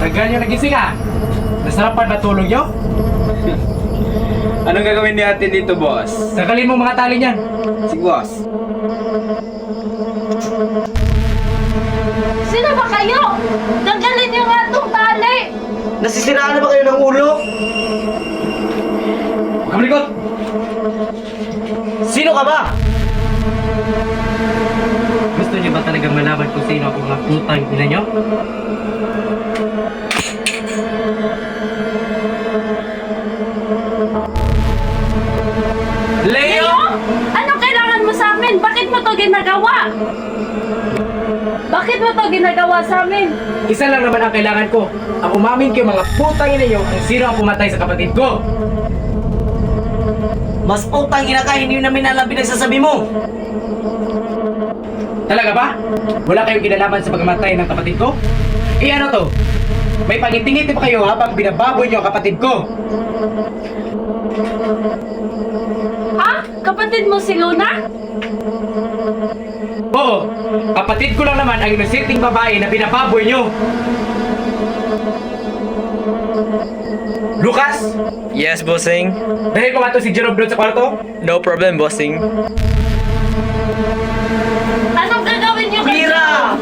Tagal nyo nagising ah. Nasarapan ba tulog nyo? Anong gagawin natin dito, boss? Sakalin mo mga tali niyan. Si boss. Sino ba kayo? Tanggalin niyo nga itong tali! Nasisiraan na ba kayo ng ulo? Huwag ka malikot! Sino ka ba? Gusto niyo ba talagang malaman kung sino ako mga putang ina nyo? Leo! Anong kailangan mo sa amin? Bakit mo to ginagawa? Bakit mo to ginagawa sa amin? Isa lang naman ang kailangan ko. Ang umamin kayo mga putang ina nyo kung sino ang pumatay sa kapatid ko. Mas putang ina ka, hindi namin alam pinagsasabi mo. Talaga ba? Wala kayong kinalaman sa pagkamatay ng kapatid ko? Ano to? May pangiti-ngiti pa kayo habang binababoy niyo ang kapatid ko. Ha? Kapatid mo si Luna? Oo, kapatid ko lang naman ang inusiting babae na binababoy niyo. Lucas, Yes, bossing. dahil mo nga to si Jerome doon sa kwarto? No problem, bossing. Anong gagawin niyo kay Mira!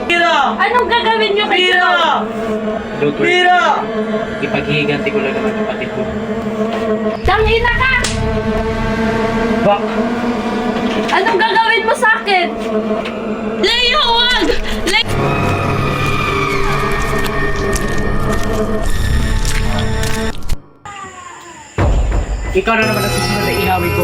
Mira! Anong gagawin niyo kay Mira! Don't worry, Mira! ipaghihiganti ko lang naman kapatid ko. Tangina ka! Bak, Anong gagawin mo sa akin? Leo, wag! ikaw na naman ang susunod na ihawin ko.